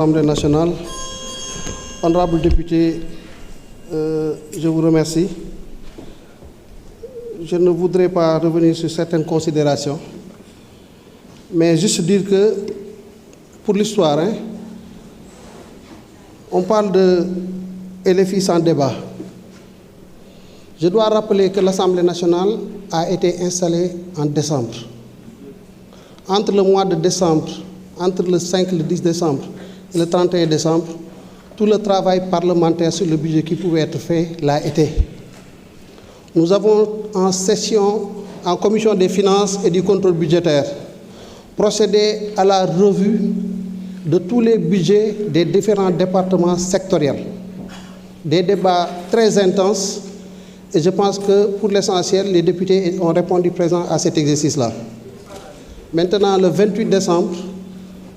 L'Assemblée nationale, honorables députés, je vous remercie. Je ne voudrais pas revenir sur certaines considérations, mais juste dire que pour l'histoire, on parle de LFI sans débat. Je dois rappeler que l'Assemblée nationale a été installée en décembre. Entre le mois de décembre, entre le 5 et le 10 décembre et le 31 décembre, tout le travail parlementaire sur le budget qui pouvait être fait l'a été. Nous avons en session, en commission des finances et du contrôle budgétaire, procédé à la revue de tous les budgets des différents départements sectoriels. Des débats très intenses et je pense que pour l'essentiel, les députés ont répondu présents à cet exercice-là. Maintenant, le 28 décembre,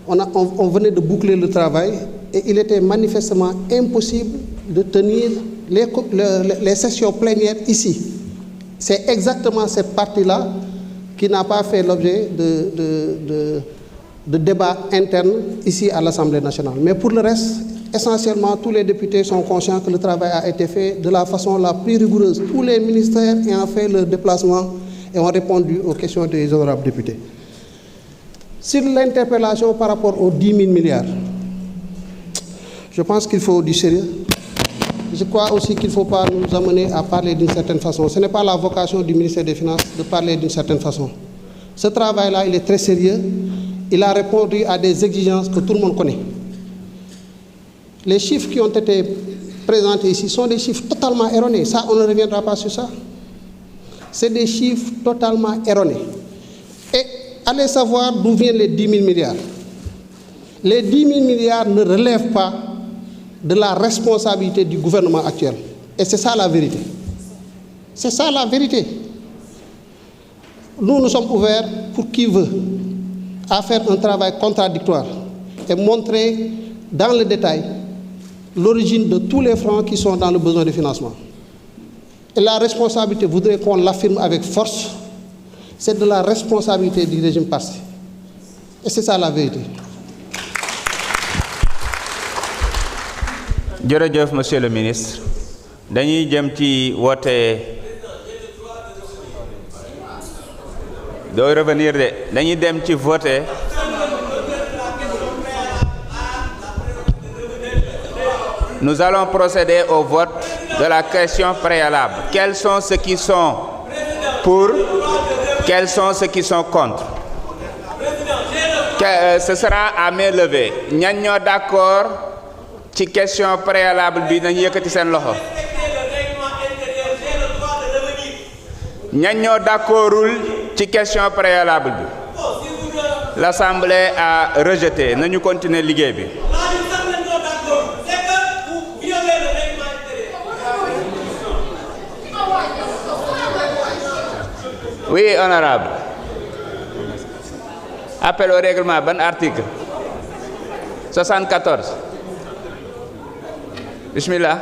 on venait de boucler le travail et il était manifestement impossible de tenir les sessions plénières ici. C'est exactement cette partie-là qui n'a pas fait l'objet de débats internes ici à l'Assemblée nationale. Mais pour le reste, essentiellement, tous les députés sont conscients que le travail a été fait de la façon la plus rigoureuse. Tous les ministères ayant fait leur déplacement et ont répondu aux questions des honorables députés. Sur l'interpellation par rapport aux 10 000 milliards, je pense qu'il faut du sérieux. Je crois aussi qu'il ne faut pas nous amener à parler d'une certaine façon. Ce n'est pas la vocation du ministère des Finances de parler d'une certaine façon. Ce travail-là, il est très sérieux. Il a répondu à des exigences que tout le monde connaît. Les chiffres qui ont été présentés ici sont des chiffres totalement erronés. Ça, on ne reviendra pas sur ça. C'est des chiffres totalement erronés. Et allez savoir d'où viennent les 10 000 milliards. Les 10 000 milliards ne relèvent pas de la responsabilité du gouvernement actuel. Et c'est ça la vérité. C'est ça la vérité. Nous sommes ouverts pour qui veut à faire un travail contradictoire et montrer dans le détail l'origine de tous les francs qui sont dans le besoin de financement. Et la responsabilité voudrait qu'on l'affirme avec force. C'est de la responsabilité du régime passé. Et c'est ça la vérité. Jërëjëf, monsieur le ministre. Dañuy jëm ci woote. Doo revenir de. Dañuy dem ci voter. Nous allons procéder au vote de la question préalable. Quels sont ceux qui sont pour? Quels sont ceux qui sont contre? Ce sera à main levée. Ñan ñoo d'accord ci question préalable bi nañu yëkkati seen loxo. Ñan ñoo d'accordul ci question préalable bi. L'Assemblée a rejeté. Nañu continuer liggéey bi. Oui, honorable. Appel au règlement, bon article 74. Bismillah.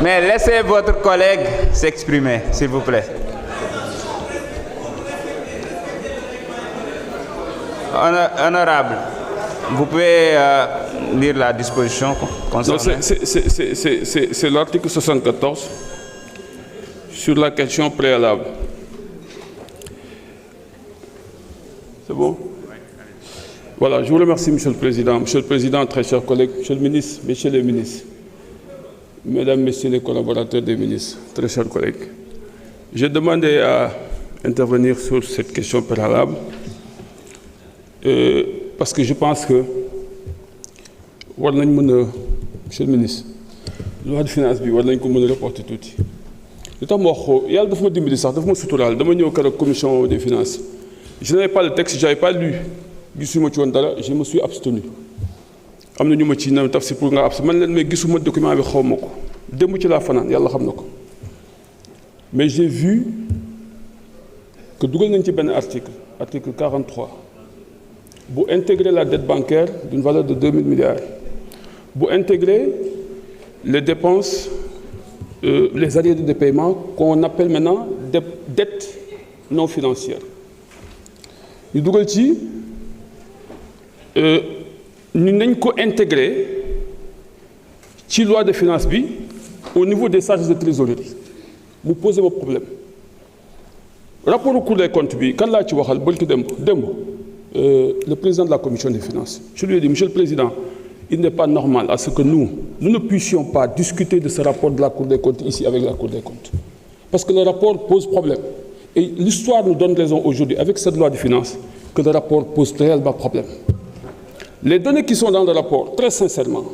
Mais laissez votre collègue s'exprimer, s'il vous plaît. Honorable, vous pouvez lire la disposition concernée. C'est l'article 74 sur la question préalable. C'est bon? Voilà, je vous remercie, Monsieur le Président. Monsieur le Président, très chers collègues, Monsieur le Ministre, Messieurs les ministres, Mesdames, Messieurs les collaborateurs des ministres, très chers collègues, j'ai demandé à intervenir sur cette question préalable parce que je pense que, Monsieur le Ministre, loi de finances, nous reporter tout. li tax ma wax ko yàlla dafa ma dimbali sax dafa ma suturaal dama ñëw keroog commission des finances je n'avais pas le texte j'avais pas lu gisuma ci woon dara je me suis abstenu am na ñu ma ci na tafsir pour nga abstenu man leen mais gisuma document bi xaw ma ko démb ci laa fanaan yàlla xam na ko mais j'ai vu que dugal nañ ci benn article 43 bu intégrer la dette bancaire d'une valeur de 2000 milliards bu intégrer les dépenses les arriérés de paiement qu'on appelle maintenant dettes non financières ñu dugal ci ñu nañ ko intégrer ci loi de finances bi au niveau des charges de trésorerie mu posé ma problème rapport au Cour des comptes bi kan laa ci waxal bërki démb le président de la commission des finances je lui ai dit monsieur le président il n'est pas normal à ce que nous ne puissions pas discuter de ce rapport de la Cour des comptes ici avec la Cour des comptes parce que le rapport pose problème et l'histoire nous donne raison aujourd'hui avec cette loi de finances que le rapport pose réellement problème. Les données qui sont dans le rapport, très sincèrement,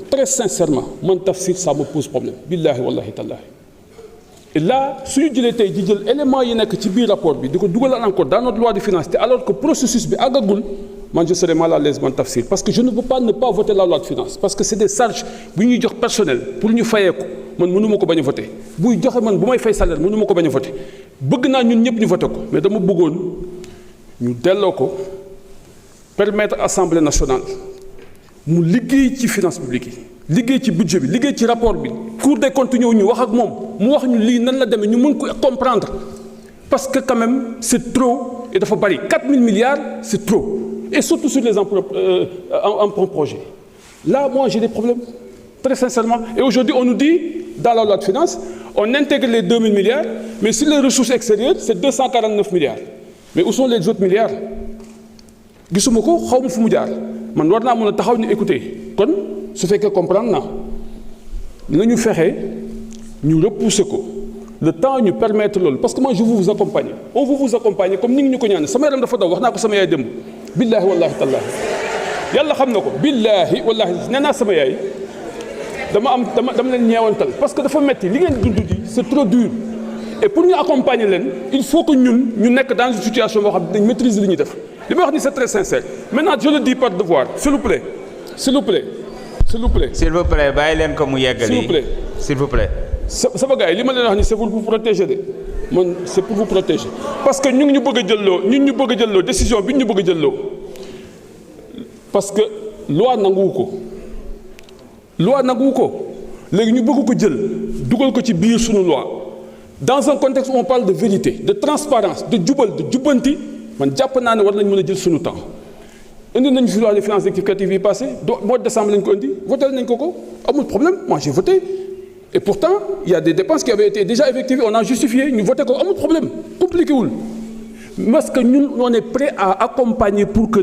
mon tafsir, ça me pose problème. Billahi wallahi tallahi. Et là, si je dis l'élément qui est dans le rapport, encore dans notre loi de finances, alors que le processus est agagoul, moi je serais mal à l'aise mon tafsir. Parce que je ne peux pas ne pas voter la loi de finances. Parce que c'est des charges personnelles pour nous faire. Man mënuma ko bañ a voter buy joxe man bu may fay salaire mënuma ko bañ a voter bëgg naa ñun ñëpp ñu voter ko mais dama bëggoon ñu delloo ko permettre assemblée nationale mu liggéey ci finance publique yi liggéey ci budget bi liggéey ci rapport bi Cour des comptes ñëw ñu wax ak moom mu wax ñu lii nan la demee ñu mën ko comprendre parce que quand même c'est trop et dafa bari 4000 milliards c'est trop et surtout sur les emprunts projets là moi j'ai des problèmes très sincèrement et aujourd'hui on nous dit dans la loi de finances on intègre les 2000 milliards mais sur les ressources extérieures c'est 249 milliards mais où sont les autres milliards gisuma ko xaw ma fu mu jaar man war naa mën a taxaw ni écouter kon su fekkee comprendre naa nañu fexe ñu repousser ko le temps ñu permettre loolu parce que moi je veux vous accompagner on veut vous accompagner comme ni ngi ñu ko ñaan sama yaram dafa daw wax naa ko sama yaay démb billahi wallahi tallahi yàlla xam na ko billahi wallahi nee naa sama yaay dama leen ñeewantal parce que dafa metti li ngeen dund ji c'est trop dur et pour ñu accompagner leen il faut que ñun ñu nekk dans une situation boo xam ne dañ maîtriser li ñuy def li may wax ni c'est très sincère maintenant je le dis par devoir s'il vous plaît bàyyi leen ko mu yeggali s'il vous plaît sama gars yi li ma leen wax ni c'est pour vous protéger de man c'est pour vous protéger parce que ñu ngi ñu bëgg a jëlloo décision bi ñu bëgg a jëlloo parce que loi nanguwu ko léegi ñu bëgg ko jël dugal ko ci biir sunu loi dans un contexte où on parle de vérité de transparence de jubal de jubbanti man jàpp naa ne war nañ mën a jël sunu temps indi nañu fi loi de finances rectificative yi passé mois de décembre lañ ko indi voté nañ ko amul problème moi j'ai voté et pourtant il y a des dépenses qui avaient été déjà effectuées on a justifié ñu voté ko amul problème compliqué wul parce que ñun on est prêt à accompagner pour que